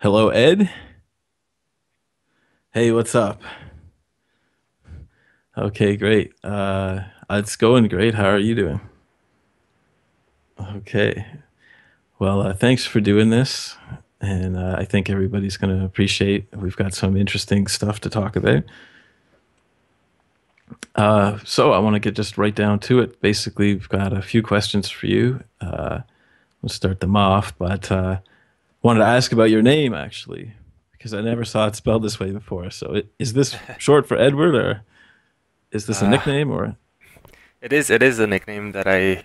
Hello, Ed. Hey, what's up? Okay, great. It's going great. How are you doing? Okay. Well, thanks for doing this. And I think everybody's going to appreciate we've got some interesting stuff to talk about. So I want to get just right down to it. Basically, we've got a few questions for you. We'll start them off, but wanted to ask about your name actually, because I never saw it spelled this way before. So is this short for Edward, or is this a Uh, nickname, or it is a nickname that I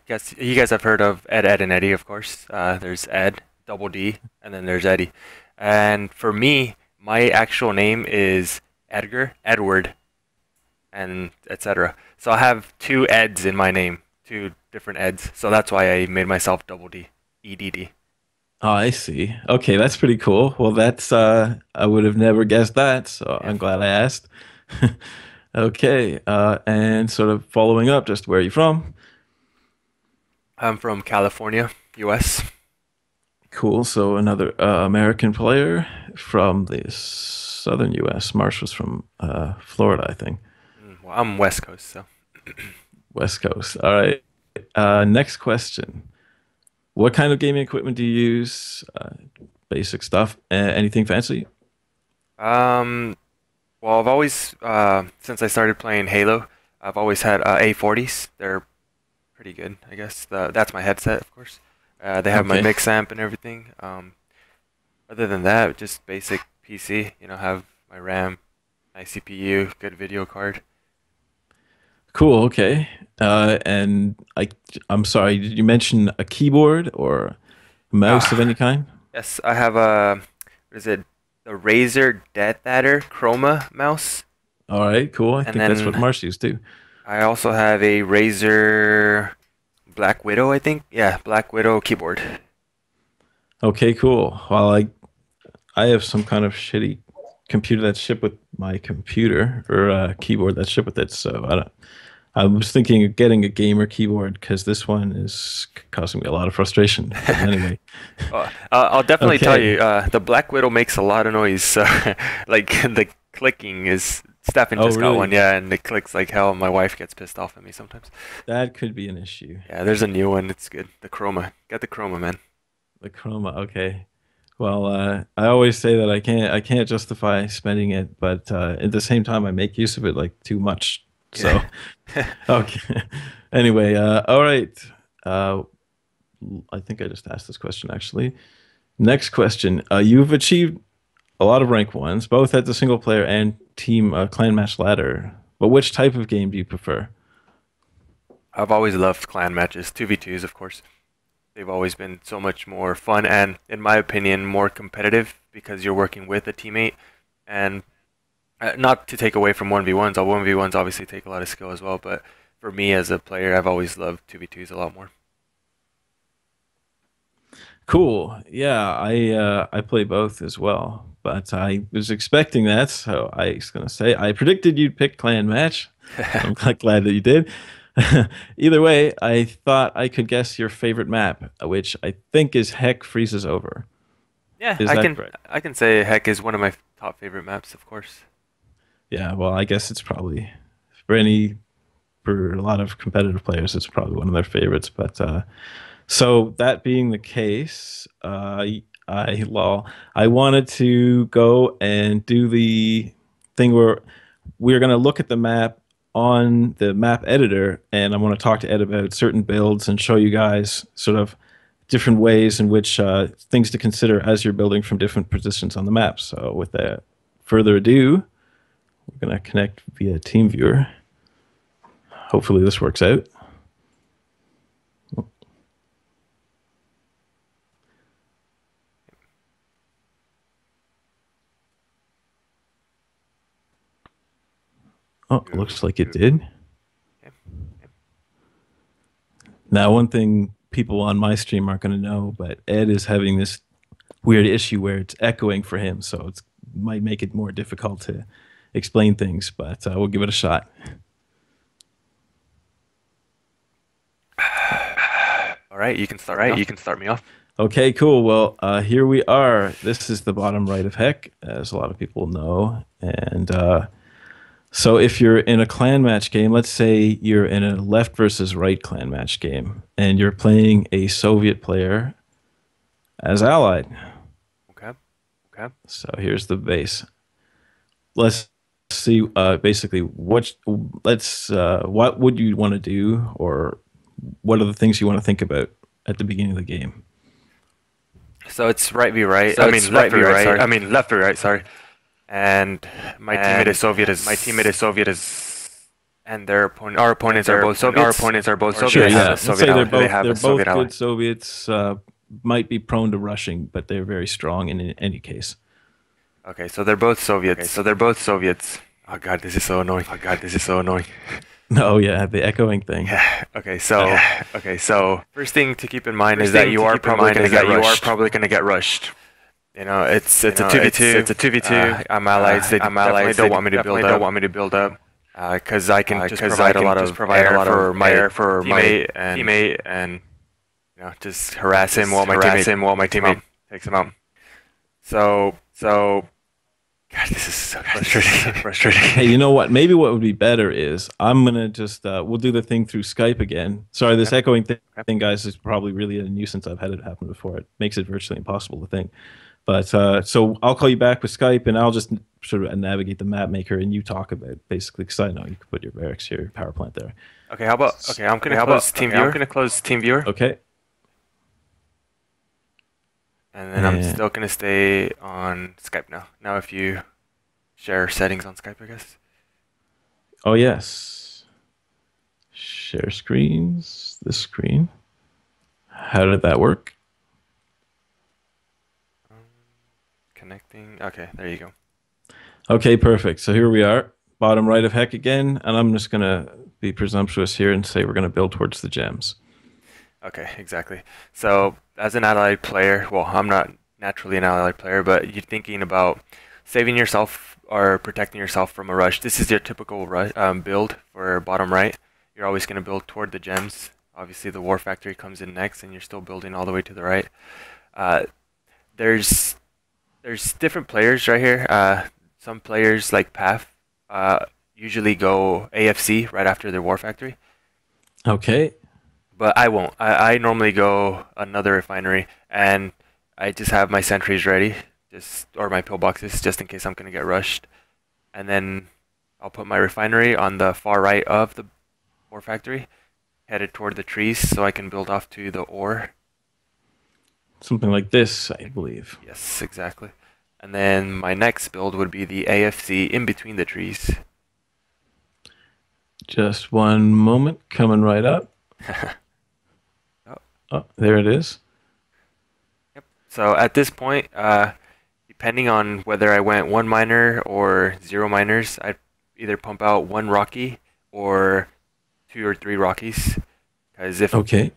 guess you guys have heard of Ed and Eddie, of course. There's Ed, double D, and then there's Eddie. And for me, my actual name is Edgar, Edward, and etc. So I have two Eds in my name, two different Eds. So that's why I made myself double D, EDD. Oh, I see. Okay, that's pretty cool. Well, that's I would have never guessed that, so Yeah. I'm glad I asked. Okay, and sort of following up, just where are you from? I'm from California, US. Cool. So another American player from the southern U.S. Marsh was from Florida, I think. Well, I'm West Coast, so. West Coast. All right. Next question. What kind of gaming equipment do you use? Basic stuff. Anything fancy? Um, Well, I've always, since I started playing Halo, I've always had A40s. They're pretty good, I guess. That's my headset, of course. They have my Okay. mix amp and everything. Other than that, just basic PC. Have my RAM, my CPU, good video card. Cool. Okay. And I'm sorry. Did you mention a keyboard or a mouse of any Ah, kind? yes, I have a, what is it? The Razer Death Adder Chroma mouse, All right. Cool. I and think that's what then Marsh used too. I also have a Razer Black Widow, I think. Yeah, Black Widow keyboard. Okay. Cool. Well, I have some kind of shitty computer that's shipped with my computer or a keyboard that's shipped with it. So I don't. I was thinking of getting a gamer keyboard because this one is causing me a lot of frustration. But anyway, I'll definitely tell okay. you, the Black Widow makes a lot of noise. So, like the clicking is. Stefan Oh, just got one, really? yeah, and it clicks like hell. My wife gets pissed off at me sometimes. That could be an issue. Yeah, there's a new one. It's good. The Chroma. Got the Chroma, man. The Chroma. Okay. Well, I always say that I can't justify spending it, but at the same time, I make use of it like too much. So Yeah. okay. Anyway, all right. Uh, I think I just asked this question actually. Next question. You've achieved a lot of rank ones, both at the single player and team clan match ladder. But which type of game do you prefer? I've always loved clan matches, 2v2s, of course. They've always been so much more fun and, in my opinion, more competitive because you're working with a teammate. And not to take away from 1v1s, 1v1s obviously take a lot of skill as well, but for me as a player, I've always loved 2v2s a lot more. Cool. Yeah, I play both as well, but I was expecting that, so I was gonna say I predicted you'd pick clan match. So I'm glad that you did. Either way, I thought I could guess your favorite map, which I think is Heck Freezes Over. Yeah, Is I that can correct? I can say Heck is one of my top favorite maps, of course. Yeah. Well, I guess it's probably for any for a lot of competitive players, it's probably one of their favorites. But so that being the case, I wanted to go and do the thing where we're going to look at the map on the map editor, and I want to talk to Ed about certain builds and show you guys sort of different ways in which things to consider as you're building from different positions on the map. So, with that further ado, we're going to connect via TeamViewer. Hopefully, this works out. Oh, looks like it Beautiful. did. Okay. Now, one thing people on my stream aren't going to know, but Ed is having this weird issue where it's echoing for him, so it might make it more difficult to explain things. But we'll give it a shot. All right, you can start me off. Okay, cool. Well, here we are. This is the bottom right of Heck, as a lot of people know. And so, if you're in a clan match game, let's say you're in a left versus right clan match game, and you're playing a Soviet player as allied. Okay. Okay. So here's the base. Let's see. Basically, what would you want to do, or what are the things you want to think about at the beginning of the game? So it's right v right. So I it's mean left right v v right. right. Sorry. I mean left v right. Sorry. And my teammate is Soviet. Is My teammate is Soviet. Is and their opponent. Our opponents are both Soviets. Our opponents are both Or Sure, Soviet. do they have yeah. a Let's Soviet say ally? they're Do they both have they're a Soviet both ally? good Soviets. Might be prone to rushing, but they're very strong in any case. Okay, so they're both Soviets. Okay, so they're both Soviets. Oh God, this is so annoying. Oh God, this is so annoying. Oh yeah, the echoing thing. Yeah. Okay, so Okay, so first thing to keep in mind is first that thing you to are keep in probably mind going is to that get you are rushed. probably going to get rushed. You know, it's a You know, 2v2. It's a 2v2. I'm allies. They I'm definitely allies. don't They want me to build definitely don't up want me to build up because I can just because provide I a can lot just of provide a air lot for of my air for my teammate and teammate and you know just harass him while my harass teammate him while my takes him out. teammate takes him out. So So God, this is so frustrating. frustrating. Hey, you know what? Maybe what would be better is I'm gonna just we'll do the thing through Skype again. Sorry, this echoing thing, guys, is probably really a nuisance. I've had it happen before. It makes it virtually impossible to think. But so I'll call you back with Skype, and I'll just sort of navigate the map maker, and you talk about basically because I know you can put your barracks here, your power plant there. Okay, how about okay? I'm gonna how close about Team okay, I'm Viewer, gonna close Team Viewer. Okay. and then I'm And- still gonna stay on Skype now. Now, if you share settings on Skype, I guess. Oh yes. Share screens. This screen. How did that work? Connecting. Okay, there you go. Okay, perfect. So here we are, bottom right of Heck again, and I'm just gonna be presumptuous here and say we're gonna build towards the gems. Okay, exactly. So, as an allied player, well, I'm not naturally an allied player, but you're thinking about saving yourself or protecting yourself from a rush. This is your typical build for bottom right. You're always going to build toward the gems. Obviously, the War Factory comes in next, and you're still building all the way to the right. Uh, there's different players right here. Some players like Path usually go AFC right after their War Factory. Okay. But I won't. I normally go another refinery, and I just have my sentries ready, or my pillboxes, just in case I'm gonna get rushed. And then I'll put my refinery on the far right of the ore factory, headed toward the trees, so I can build off to the ore. Something like this, I believe. Yes, exactly. And then my next build would be the AFC in between the trees. Just one moment, coming right up. Oh, there it is. Yep. So at this point, depending on whether I went one miner or zero miners, I'd either pump out one Rocky or two or three Rockies. Because Okay.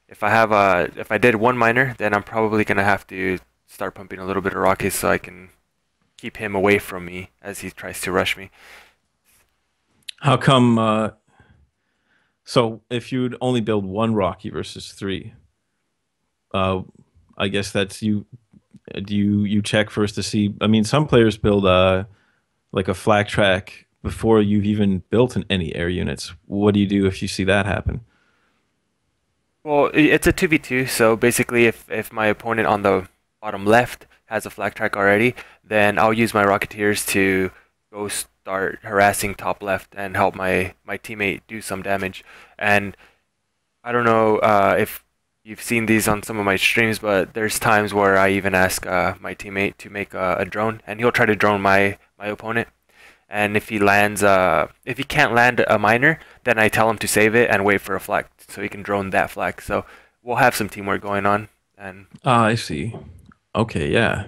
if I did one miner, then I'm probably gonna have to start pumping a little bit of Rockies so I can keep him away from me as he tries to rush me. How come? So if you'd only build one Rocky versus three, I guess that's you. Do you check first to see? I mean, some players build like a flak track before you've even built any air units. What do you do if you see that happen? Well, it's a 2v2, so basically if my opponent on the bottom left has a flak track already, then I'll use my Rocketeers to go start harassing top left and help my teammate do some damage. And I don't know if you've seen these on some of my streams, but there's times where I even ask my teammate to make a drone, and he'll try to drone my opponent. And if he lands, if he can't land a miner, then I tell him to save it and wait for a flak so he can drone that flak. So we'll have some teamwork going on. And Ah, I see. Okay, yeah,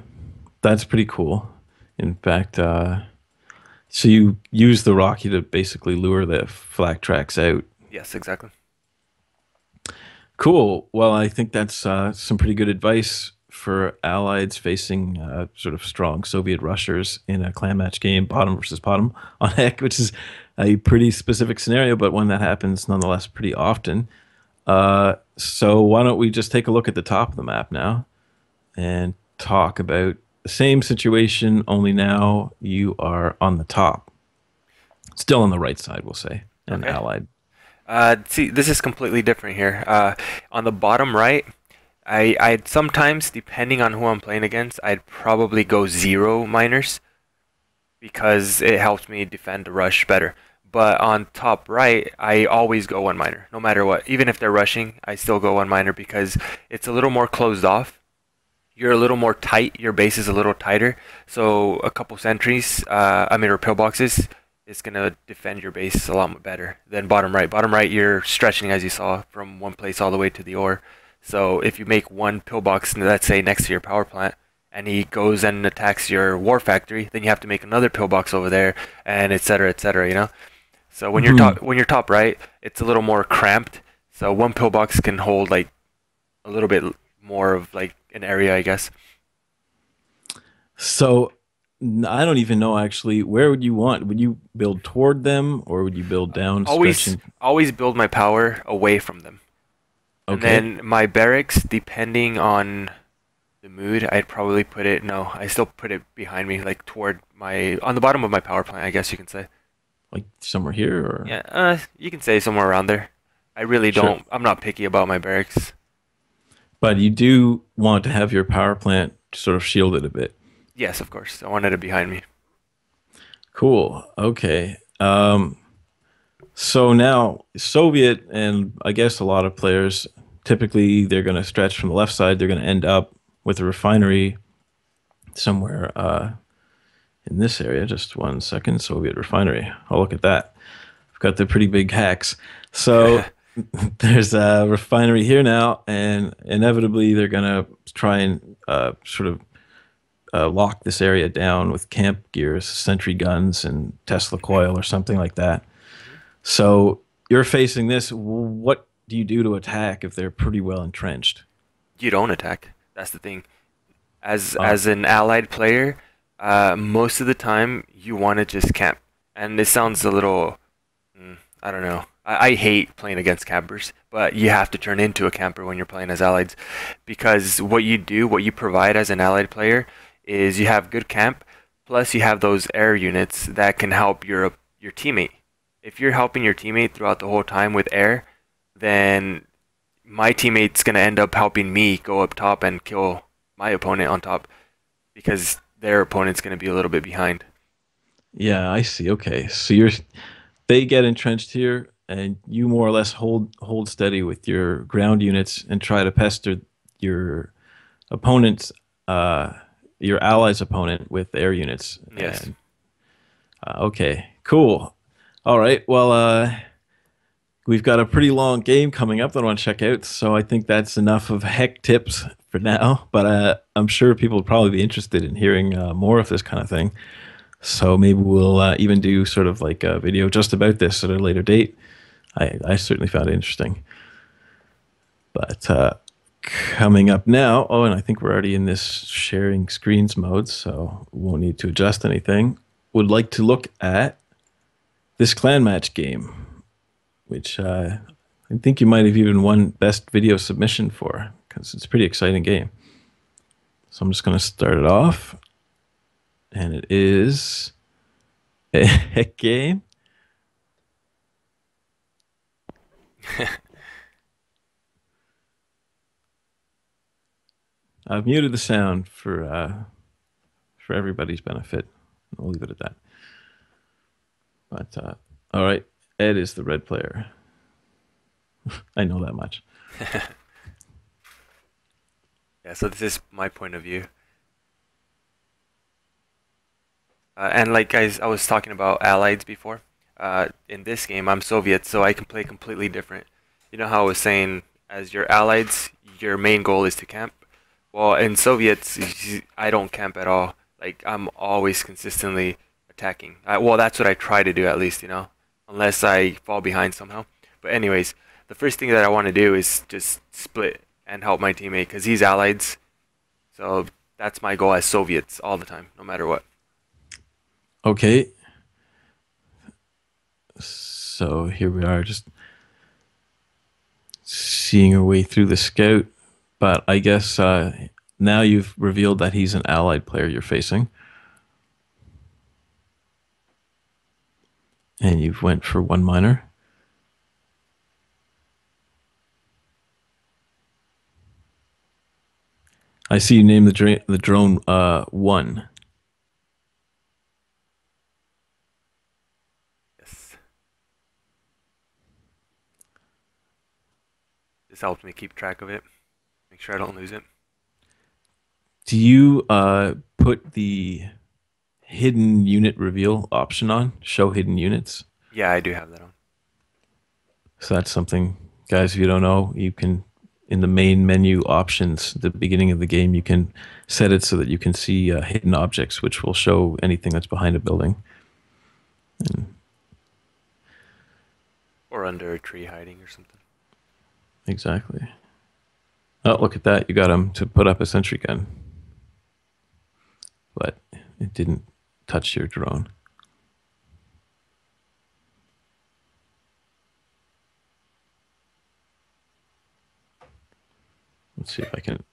that's pretty cool. In fact, so you use the Rocky to basically lure the flak tracks out. yes, exactly. Cool. Well, I think that's some pretty good advice for allies facing sort of strong Soviet rushers in a clan match game, bottom versus bottom on Heck, which is a pretty specific scenario, but one that happens nonetheless pretty often. So why don't we just take a look at the top of the map now and talk about the same situation, only now you are on the top. Still on the right side, we'll say, and Okay. allied. See, this is completely different here. On the bottom right, I'd sometimes, depending on who I'm playing against, I'd probably go zero miners because it helps me defend the rush better. But on top right, I always go one miner, no matter what. Even if they're rushing, I still go one miner because it's a little more closed off. You're a little more tight. Your base is a little tighter. So a couple sentries, or pillboxes, is gonna defend your base a lot better than bottom right. Bottom right, you're stretching as you saw from one place all the way to the ore. So if you make one pillbox, let's say next to your power plant, and he goes and attacks your war factory, then you have to make another pillbox over there, and et cetera, you know. So Mhm. when you're top right, it's a little more cramped. So one pillbox can hold like a little bit more of like an area, I guess. So I don't even know actually. Where would you want? Would you build toward them or would you build down, stretching? Always build my power away from them. And Okay. then my barracks, depending on the mood, I'd probably put it, no, I still put it behind me, like toward on the bottom of my power plant, I guess you can say. Like somewhere here or Yeah, you can say somewhere around there. I really sure. I'm not picky about my barracks. But you do want to have your power plant sort of shielded a bit. Yes, of course. I wanted it behind me. Cool. Okay. So now Soviet and I guess a lot of players typically they're going to stretch from the left side. They're going to end up with a refinery somewhere in this area. Just 1 second. Soviet refinery. Oh, look at that. I've got the pretty big hacks. So there's a refinery here now, and inevitably they're going to try and sort of lock this area down with camp gears, sentry guns, and Tesla coil or something like that. Mhm. So you're facing this. What do you do to attack if they're pretty well entrenched? You don't attack. That's the thing. Uh, As an allied player, most of the time you want to just camp. And it sounds a little, I don't know. I hate playing against campers, but you have to turn into a camper when you're playing as allies, because what you do, what you provide as an allied player, is you have good camp, plus you have those air units that can help your teammate. If you're helping your teammate throughout the whole time with air, then my teammate's gonna end up helping me go up top and kill my opponent on top because their opponent's gonna be a little bit behind. yeah, I see. Okay, so you're they get entrenched here, and you more or less hold steady with your ground units and try to pester your opponent's uh, your ally's opponent with air units. Yes. And okay, cool. All right. Well, we've got a pretty long game coming up that I want to check out. So I think that's enough of heck tips for now. But I'm sure people would probably be interested in hearing more of this kind of thing. So maybe we'll even do sort of like a video just about this at a later date. I certainly found it interesting. But coming up now, oh, and I think we're already in this sharing screens mode, so we won't need to adjust anything. Would like to look at this clan match game, which I think you might have even won best video submission for because it's a pretty exciting game. So I'm just going to start it off, and it is a heck game. I've muted the sound for everybody's benefit. I'll leave it at that. But all right, Ed is the red player. I know that much. Yeah, so this is my point of view. And like guys, I was talking about allies before. In this game, I'm Soviet, so I can play completely different. You know how I was saying, as your allies, your main goal is to camp. Well, in Soviets, I don't camp at all. Like I'm always consistently attacking. Well, that's what I try to do at least, you know, unless I fall behind somehow. But anyways, the first thing that I want to do is just split and help my teammate because he's allied. So that's my goal as Soviets all the time, no matter what. Okay, so here we are, just seeing her way through the scout, but I guess now you've revealed that he's an allied player you're facing, and you've went for one miner. I see you named the drone one. Yes. This helps me keep track of it. Make sure I don't lose it. Do you put the hidden unit reveal option on? Show hidden units. Yeah, I do have that on. So that's something, guys, if you don't know, you can, in the main menu options, the beginning of the game, you can set it so that you can see hidden objects, which will show anything that's behind a building. And Or under a tree hiding or something. exactly. Oh, look at that. You got him to put up a sentry gun. But it didn't touch your drone. Let's see if I can.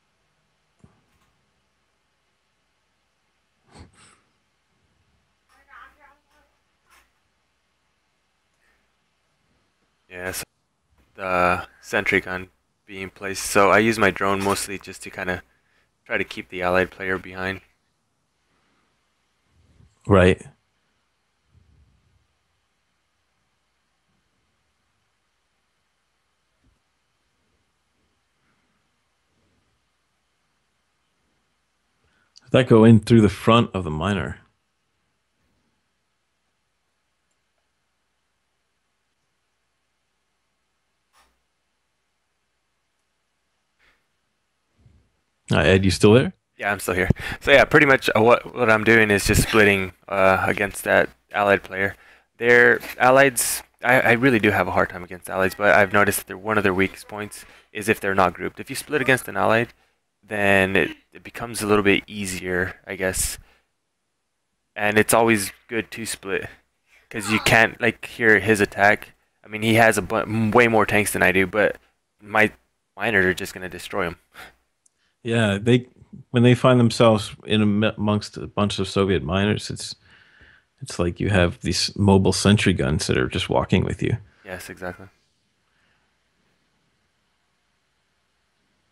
Yes, the sentry gun being placed. So I use my drone mostly just to kind of try to keep the allied player behind. Right. Does that go in through the front of the miner? Ed, you still there? Yeah, I'm still here. So yeah, pretty much what I'm doing is just splitting against that allied player. Their allies, I really do have a hard time against allies, but I've noticed that one of their weakest points is if they're not grouped. If you split against an allied, then it becomes a little bit easier, I guess. And it's always good to split because you can't like hear his attack. I mean, he has way more tanks than I do, but my miners are just gonna destroy him. Yeah, when they find themselves amongst a bunch of Soviet miners, it's like you have these mobile sentry guns that are just walking with you. Yes, exactly.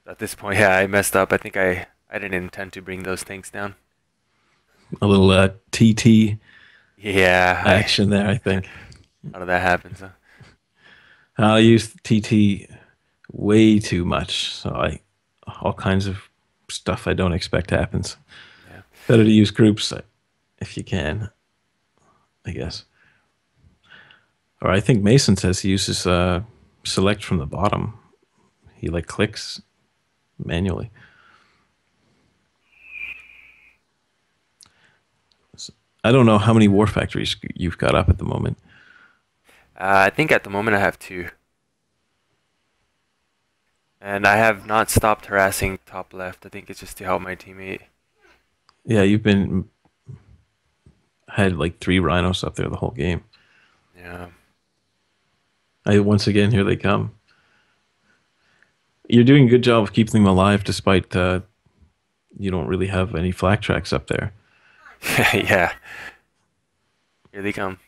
At this point, yeah, I messed up. I think I didn't intend to bring those tanks down. A little TT Yeah, action there, I think. how did that happen? So I use TT way too much, so all kinds of stuff I don't expect happens. yeah, Better to use groups if you can, I guess. Or I think Mason says he uses select from the bottom. He like clicks manually. I don't know how many war factories you've got up at the moment. I think at the moment I have two, and I have not stopped harassing top left. I think it's just to help my teammate. Yeah, had like 3 rhinos up there the whole game. Yeah, Once again, here they come. You're doing a good job of keeping them alive, despite you don't really have any flak tracks up there. yeah. Here they come.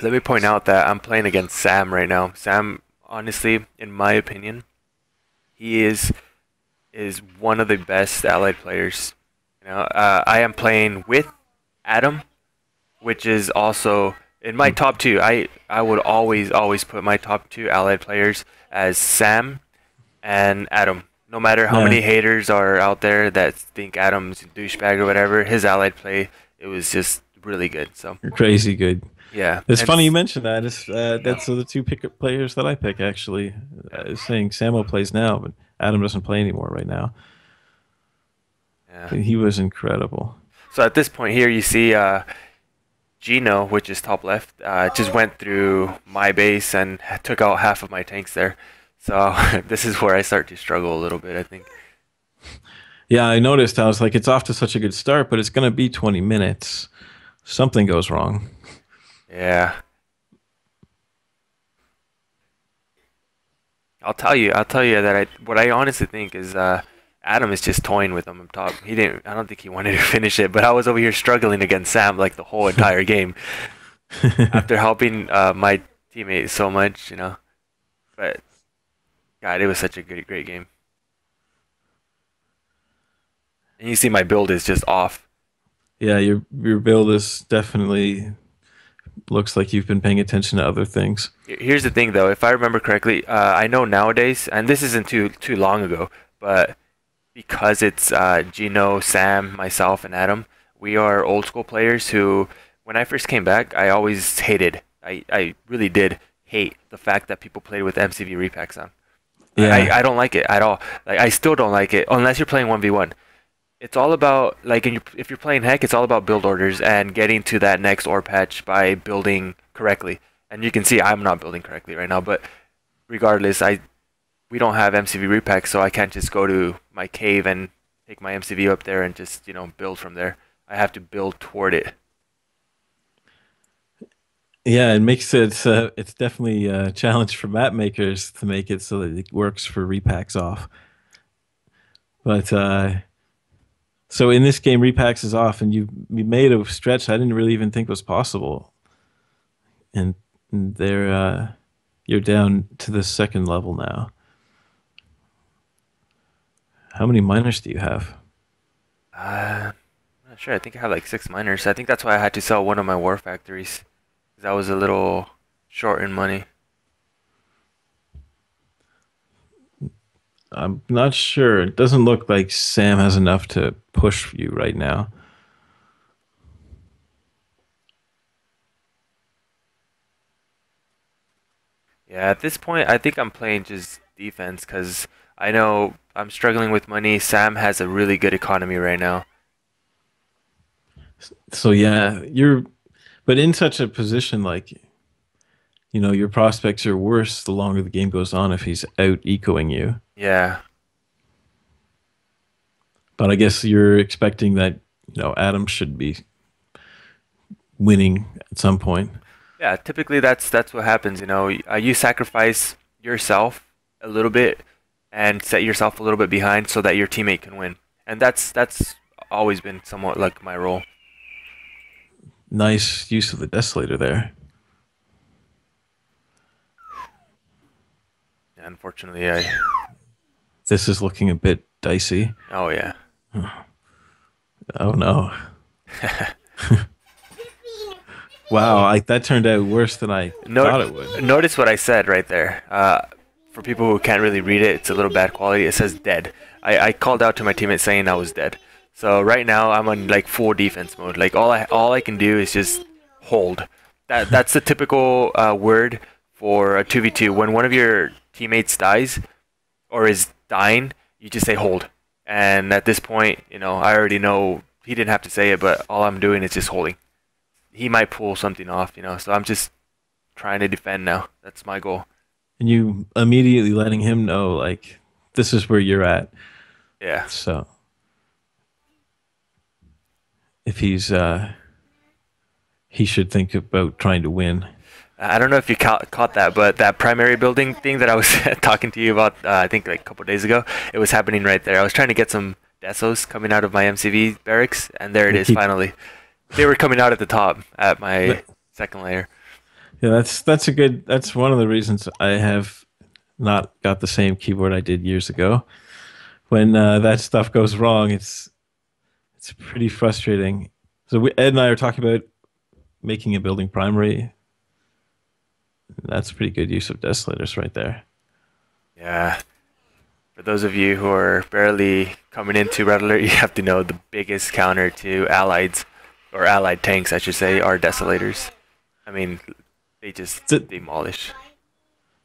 Let me point out that I'm playing against Sam right now. Sam, honestly, in my opinion, he is one of the best allied players. I am playing with Adam, which is also in my top two. I would always put my top two allied players as Sam and Adam. No matter how many haters are out there that think Adam's a douchebag or whatever, his allied play, it was just really good. So You're crazy good. yeah, It's funny you mentioned that. That's the two pickup players that I pick, actually. I was saying Samo plays now, but Adam doesn't play anymore right now. Yeah. He was incredible. So at this point here, you see Gino, which is top left, just went through my base and took out half of my tanks there. So this is where I start to struggle a little bit, I think. Yeah, I noticed. I was like, it's off to such a good start, but it's going to be 20 minutes. Something goes wrong. Yeah, I'll tell you that what I honestly think is Adam is just toying with him up top. He didn't. I don't think he wanted to finish it, but I was over here struggling against Sam like the whole entire game after helping my teammate so much, you know. But God, it was such a great game. And you see my build is just off. Yeah, your build is definitely looks like you've been paying attention to other things. Here's the thing, though. If I remember correctly, I know nowadays, and this isn't too long ago, but because it's Gino, Sam, myself, and Adam, we are old school players who, when I first came back, I always hated. I really did hate the fact that people played with MCV repacks on. Yeah, I don't like it at all. Like I still don't like it unless you're playing 1v1. It's all about like if you're playing Heck, it's all about build orders and getting to that next ore patch by building correctly. And you can see I'm not building correctly right now, but regardless, I we don't have MCV repacks, so I can't just go to my cave and take my MCV up there and just build from there. I have to build toward it. yeah, it makes it. It's definitely a challenge for map makers to make it so that it works for repacks off. But so in this game, repacks is off, and you made a stretch I didn't really even think was possible, and there you're down to the second level now. How many miners do you have? I'm not sure. I think I have like 6 miners. I think that's why I had to sell one of my war factories. 'Cause I was a little short in money. I'm not sure. It doesn't look like Sam has enough to push you right now. Yeah, at this point, I think I'm playing just defense because I know I'm struggling with money. Sam has a really good economy right now. So yeah, you're but in such a position like your prospects are worse the longer the game goes on if he's out ecoing you. Yeah. But I guess you're expecting that Adam should be winning at some point. Yeah, typically that's what happens, you sacrifice yourself a little bit and set yourself a little bit behind so that your teammate can win. And that's always been somewhat like my role. Nice use of the desolator there. Yeah, unfortunately, I This is looking a bit dicey. oh yeah. Oh no. Wow, that turned out worse than I thought it would. Notice what I said right there. For people who can't really read it, it's a little bad quality. It says dead. I called out to my teammate saying I was dead. So right now I'm on like full defense mode. Like all I can do is just hold. That's the typical word for a 2v2. When one of your teammates dies or is dying, you just say hold. And at this point, I already know he didn't have to say it, but all I'm doing is just holding. He might pull something off, so I'm just trying to defend now. That's my goal. And you immediately letting him know like this is where you're at. Yeah. So if he should think about trying to win. I don't know if you caught that, but that primary building thing that I was talking to you about, I think like a couple days ago, it was happening right there. I was trying to get some desos coming out of my MCV barracks, and there it is finally. They were coming out at the top at my second layer. Yeah, that's one of the reasons I have not got the same keyboard I did years ago. When that stuff goes wrong, it's pretty frustrating. So Ed and I are talking about making a building primary. That's pretty good use of desolators right there. Yeah. For those of you who are barely coming into Red Alert, you have to know the biggest counter to allies, or allied tanks, I should say, are desolators. I mean, they just demolish.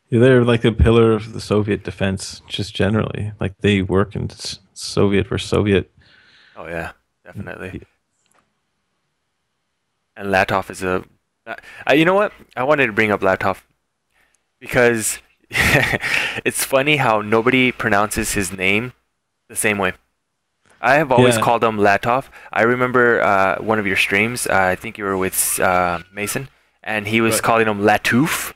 Yeah, they're like a pillar of the Soviet defense, just generally. Like they work in Soviet versus Soviet. Oh yeah, definitely. And Latov is a... you know what? I wanted to bring up Latov because it's funny how nobody pronounces his name the same way. I have always Yeah. called him Latov. I remember one of your streams. I think you were with Mason, and he was Right. calling him Latoof.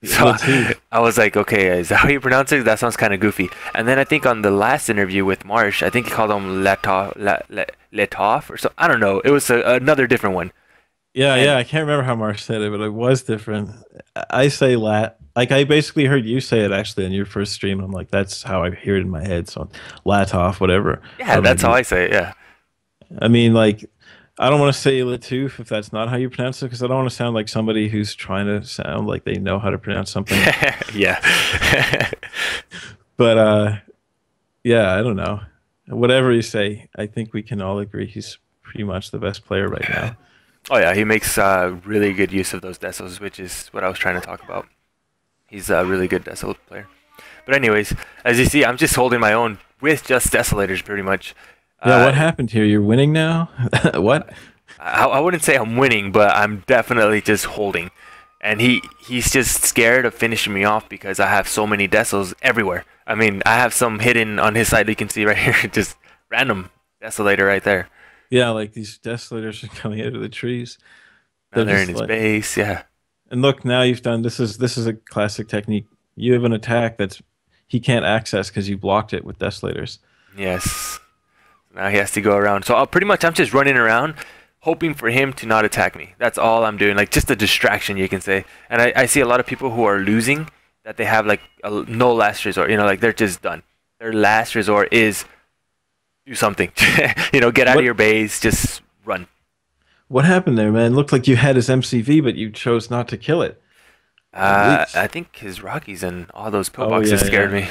So Latouf. I was like, okay, is that how you pronounce it? That sounds kind of goofy. And then I think on the last interview with Marsh, I think he called him Letov or so. I don't know. It was another different one. Yeah, And yeah. I can't remember how Marsh said it, but it was different. I say lat. Like I basically heard you say it actually in your first stream. I'm like, that's how I hear it in my head. So Latoff, whatever. yeah, Or that's how maybe. I say it. Yeah. I mean, like, I don't want to say Latouf if that's not how you pronounce it, because I don't want to sound like somebody who's trying to sound like they know how to pronounce something. Yeah. But yeah, I don't know. Whatever you say, I think we can all agree he's pretty much the best player right now. Oh yeah, he makes really good use of those desos, which is what I was trying to talk about. He's a really good deso player. But anyways, as you see, I'm just holding my own with just desolators pretty much. Yeah, what Uh, happened here? You're winning now? What? I wouldn't say I'm winning, but I'm definitely just holding. And he's just scared of finishing me off because I have so many desos everywhere. I mean, I have some hidden on his side. You can see right here, just random desolator right there. Yeah, like these desolators are coming out of the trees. Now They're they're in just his like, base. Yeah. and look, now you've done this is a classic technique. You have an attack that's he can't access because you blocked it with desolators. Yes. Now he has to go around. So I'm just running around, hoping for him to not attack me. That's all I'm doing. Like just a distraction, you can say. And I see a lot of people who are losing that they have like no last resort. You know, like they're just done. Their last resort is do something. You know, get out of What your base, just run. what happened there, man? Looked like you had his MCV, but you chose not to kill it. At least. I think his Rockies and all those Oh pillboxes yeah, scared yeah. me.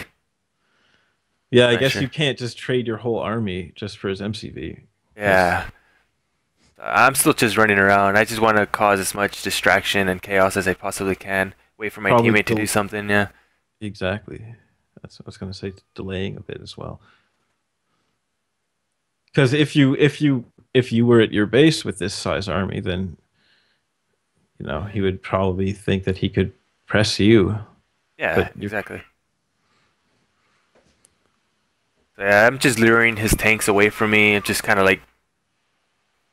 Yeah, I Not guess you sure. can't just trade your whole army just for his MCV. Because Yeah. I'm still just running around. I just want to cause as much distraction and chaos as I possibly can. Wait for my probably teammate to do something. Yeah. exactly. That's what I was gonna say, delaying a bit as well. Because if you were at your base with this size army, then he would probably think that he could press you. Yeah, But you're exactly. So yeah, I'm just luring his tanks away from me and just kind of like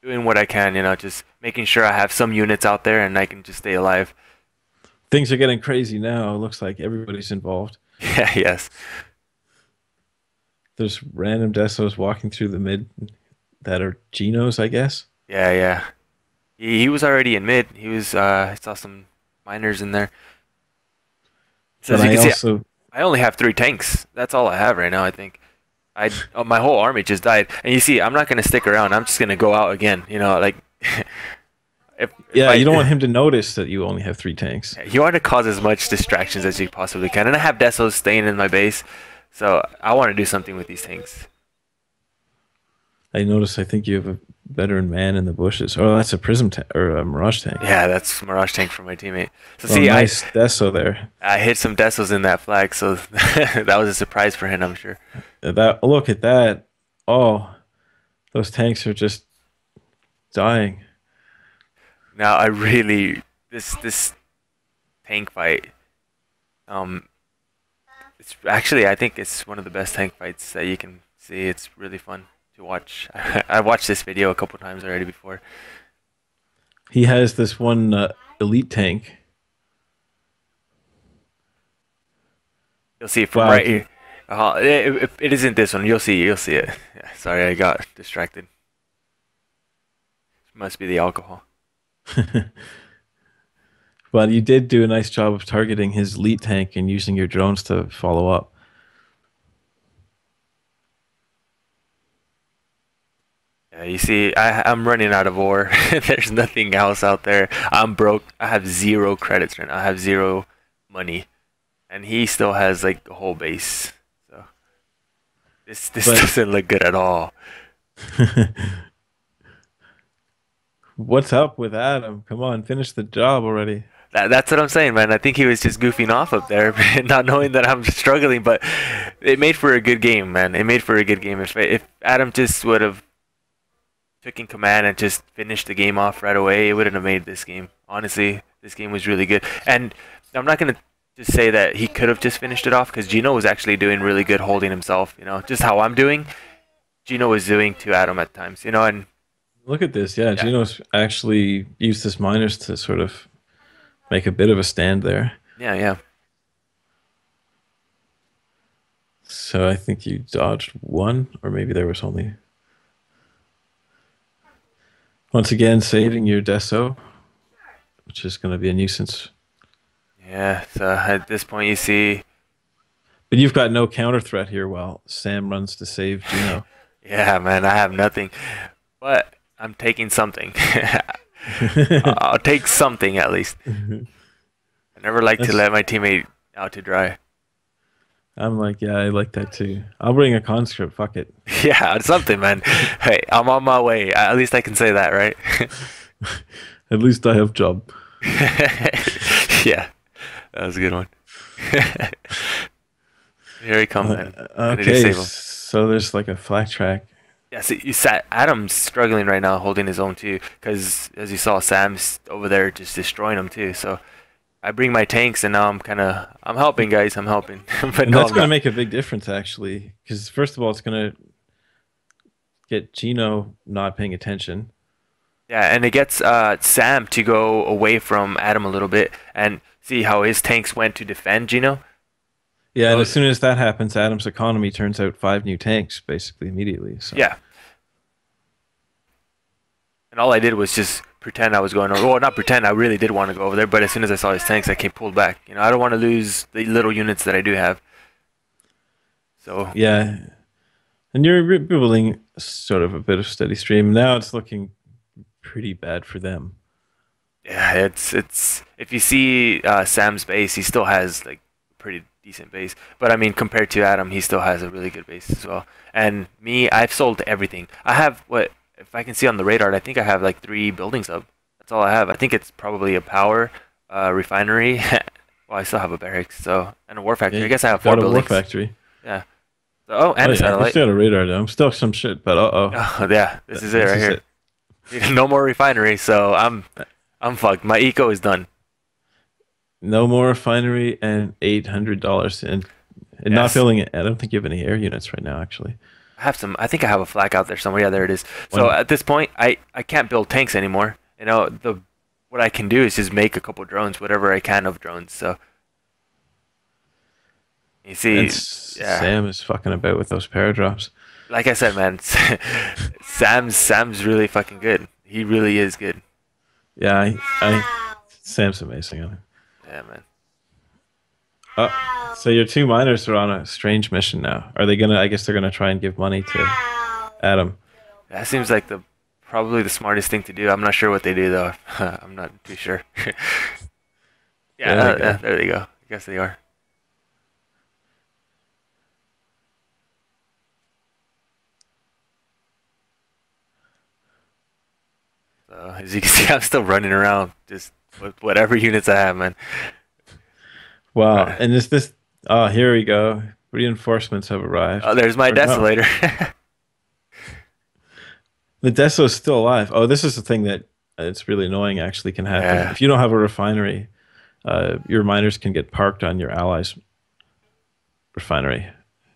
doing what I can, just making sure I have some units out there and I can just stay alive. things are getting crazy now. It looks like everybody's involved. Yeah, yes. There's random desos walking through the mid that are Genos, I guess. Yeah, yeah. He was already in mid. I saw some miners in there. So But as you I can see, also I only have 3 tanks. That's all I have right now, I think. My whole army just died. And you see, I'm not gonna stick around. I'm just gonna go out again. Like if yeah, I you don't want him to notice that you only have 3 tanks. you want to cause as much distractions as you possibly can. And I have Desos staying in my base, so I want to do something with these tanks. I notice. I think you have a veteran man in the bushes. Oh, that's a prism tank or a mirage tank. Yeah, that's Mirage tank for my teammate. So Oh, see, nice deso there. I hit some Desos in that flag, so that was a surprise for him, I'm sure. That look at that. Oh, those tanks are just dying. Now I really this tank fight. Um, it's actually I think it's one of the best tank fights that you can see. It's really fun to watch. I watched this video a couple times already before. He has this one elite tank. You'll see it from Wow, right here. It isn't this one. You'll see. You'll see it. Yeah, sorry, I got distracted. Must be the alcohol. But you did do a nice job of targeting his elite tank and using your drones to follow up. Yeah, you see, I'm running out of ore. There's nothing else out there. I'm broke. I have 0 credits right now. I have 0 money, and he still has like a whole base. So this But doesn't look good at all. what's up with Adam? Come on, finish the job already. That's what I'm saying, man. I think he was just goofing off up there, not knowing that I'm struggling. But it made for a good game, man. It made for a good game. If Adam just would have taken command and just finished the game off right away, it wouldn't have made this game. Honestly, this game was really good. And I'm not gonna just say that he could have just finished it off because Gino was actually doing really good holding himself. Just how I'm doing. Gino was doing to Adam at times, you know, and Look at this. Yeah, yeah, Geno's actually used his miners to sort of make a bit of a stand there. yeah, yeah. So I think you dodged one, or maybe there was only once again saving your Deso, which is going to be a nuisance. Yeah, so at this point you see, But you've got no counter threat here while Sam runs to save Geno. yeah, man, I have nothing, but I'm taking something. I'll take something at least. I never like to That's, let my teammate out to dry. I'm like, yeah, I like that too. I'll bring a conscript. Fuck it. Yeah, it's something, man. Hey, I'm on my way. At least I can say that, right? At least I have job. Yeah, that was a good one. Here he comes, man. I need to Okay, save him. so there's like a flat track. Yeah, see, you sat Adam's struggling right now, holding his own too, because as you saw, Sam's over there just destroying him too. So I bring my tanks, and now I'm helping, guys. I'm helping, but And no, that's I'm going to not. make a big difference, actually, because first of all, it's going to get Gino not paying attention. Yeah, and it gets Sam to go away from Adam a little bit and see how his tanks went to defend Gino. Yeah, and Oh, as soon as that happens, Adam's economy turns out 5 new tanks basically immediately. So yeah, and all I did was just pretend I was going over. Well, not pretend. I really did want to go over there, but as soon as I saw his tanks, I came pulled back. You know, I don't want to lose the little units that I do have. So yeah, and you're building sort of a bit of steady stream. Now it's looking pretty bad for them. yeah, it's if you see Sam's base, he still has like pretty decent base. But I mean, compared to Adam, he still has a really good base as well. And me, I've sold everything. I have what if I can see on the radar. I think I have like 3 buildings up. That's all I have. I think it's probably a power, refinery. Well, I still have a barracks, so and a war Yeah, factory. I you guess I have four got a war buildings. factory. Yeah. So, oh, Oh and a yeah, you satellite. still got a radar though. I'm still some shit, but Oh yeah, this is it this right is here. it. No more refinery, so I'm fucked. My eco is done. No more refinery and $800 and not Yes. building it. I don't think you have any air units right now, actually. I have some. I think I have a flag out there somewhere. Yeah, there it is. So One, at this point, I can't build tanks anymore. You know, the what I can do is just make a couple drones, whatever I can of drones. So you and see, yeah, Sam is fucking about with those paradrops. like I said, man, Sam's really fucking good. He really is good. Yeah, Sam's amazing. Yeah, man. So your 2 miners are on a strange mission now. Are they gonna? I guess they're gonna try and give money to Adam. That seems like the probably the smartest thing to do. I'm not sure what they do though. I'm not too sure. Yeah, There they go. there they go. I guess they are. So as you can see, I'm still running around just with whatever units I have, man. Wow. Uh, And is this? Oh, here we go. Reinforcements have arrived. oh, there's my Or no, desolator. the Deso is still alive. Oh, this is the thing that it's really annoying. Actually, can happen Yeah. if you don't have a refinery. Your miners can get parked on your allies' refinery,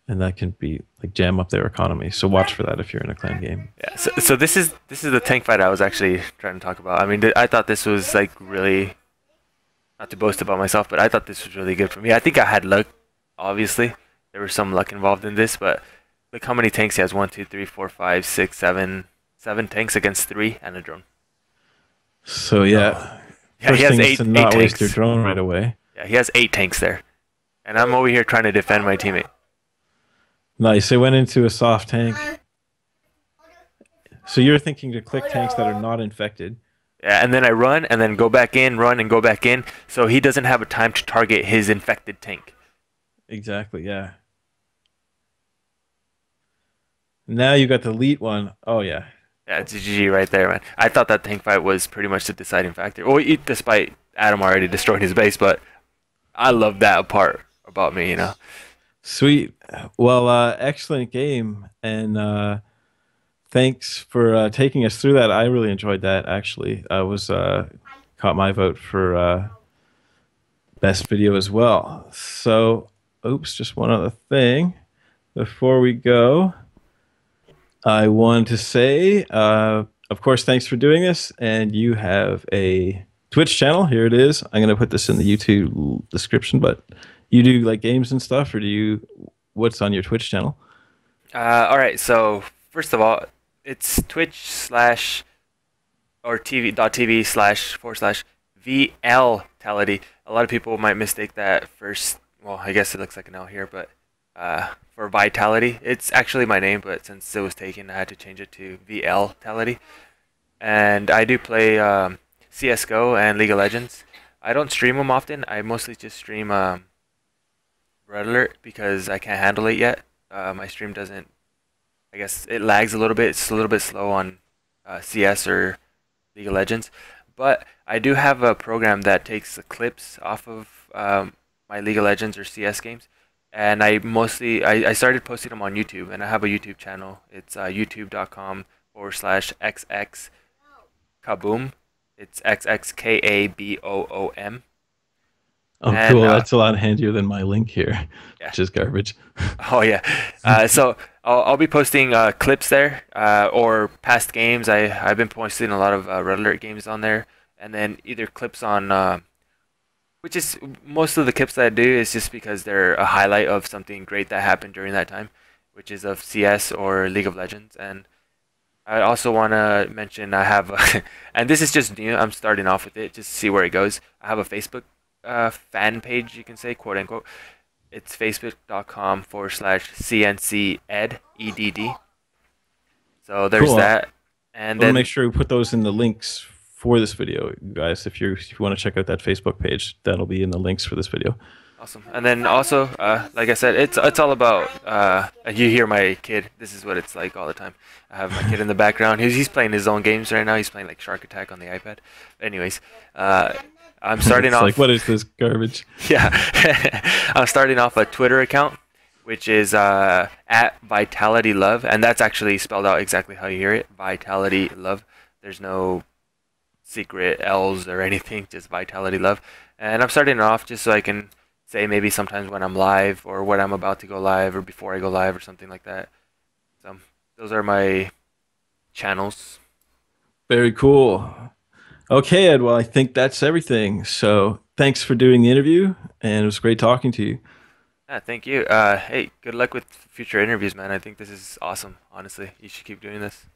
and that can be like jam up their economy. So watch for that if you're in a clan game. Yeah. So this is the tank fight I was actually trying to talk about. I mean, I thought this was like really not to boast about myself, but I thought this was really good for me. I think I had luck. Obviously, there was some luck involved in this, but look how many tanks he has: one, two, three, four, five, six, seven, 7 tanks against 3 and a drone. So yeah, Yeah, he first has thing is eight to eight not waste your tanks. drone right away. Yeah, he has 8 tanks there, and I'm over here trying to defend my teammate. Nice. It went into a soft tank. So you're thinking to click tanks that are not infected. Yeah, and then I run and then go back in, run and go back in, so he doesn't have a time to target his infected tank. Exactly. Yeah. Now you got the elite one. Oh yeah. Yeah, it's a GG right there, man. I thought that tank fight was pretty much the deciding factor. Well, despite Adam already destroying his base, but I love that part about me, you know. Sweet. Well, excellent game, and thanks for taking us through that. I really enjoyed that. Actually, I was caught my vote for best video as well. So, oops, just one other thing before we go. I want to say, of course, thanks for doing this. And you have a Twitch channel. Here it is. I'm going to put this in the YouTube description, but you do like games and stuff, or do you, what's on your Twitch channel? All right. So first of all, it's Twitch slash or TV.tv slash forward slash VL Tality. A lot of people might mistake that first. Well, I guess it looks like an L here, but for Vitality, it's actually my name, but since it was taken, I had to change it to VL Tality. And I do play CS:GO and League of Legends. I don't stream them often. I mostly just stream Red Alert because I can't handle it yet. My stream doesn't. I guess it lags a little bit. It's a little bit slow on CS or League of Legends. But I do have a program that takes the clips off of my League of Legends or CS games, and I started posting them on YouTube, and I have a YouTube channel. It's youtube.com/xx Kaboom. It's XXKABOOM. Oh, And cool. That's a lot handier than my link here, yeah. which is garbage. Oh yeah. So I'll be posting clips there or past games. I've been posting a lot of Red Alert games on there, and then either clips on which is most of the clips that I do is just because they're a highlight of something great that happened during that time, which is of CS or League of Legends. And I also want to mention I have, and this is just new. I'm starting off with it just to see where it goes. I have a Facebook fan page, you can say, quote unquote. It's facebook.com/CNCED, EDD. So there's Cool. that. And We'll then make sure we put those in the links for this video, guys. If you want to check out that Facebook page, that'll be in the links for this video. awesome. And then also, like I said, it's all about. You hear my kid. This is what it's like all the time. I have my kid in the background. He's playing his own games right now. He's playing like Shark Attack on the iPad. Anyways, I'm starting It's off. like, what is this garbage? Yeah, I'm starting off a Twitter account, which is at Vitality Love, and that's actually spelled out exactly how you hear it, Vitality Love. There's no secret L's or anything, just Vitality Love. And I'm starting it off just so I can say maybe sometimes when I'm live or when I'm about to go live or before I go live or something like that. So those are my channels. Very cool. Okay, Ed. Well, I think that's everything. So thanks for doing the interview, and it was great talking to you. Yeah, thank you. Hey, good luck with future interviews, man. I think this is awesome. Honestly, you should keep doing this.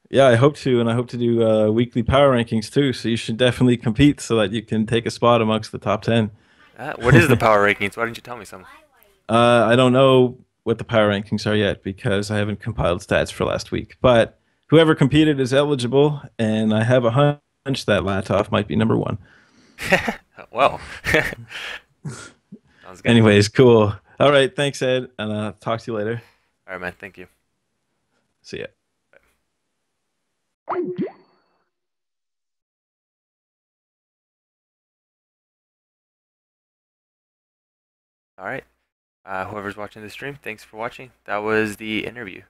Yeah, I hope to, and I hope to do weekly power rankings too. So you should definitely compete so that you can take a spot amongst the top 10. What is the power rankings? Why didn't you tell me some? I don't know what the power rankings are yet because I haven't compiled stats for last week. But whoever competed is eligible, and I have a hunch that Latov might be number one. Well, sounds good. Anyways, cool. All right, thanks, Ed, and talk to you later. All right, man. Thank you. See ya. All right. Whoever's watching the stream, thanks for watching. That was the interview.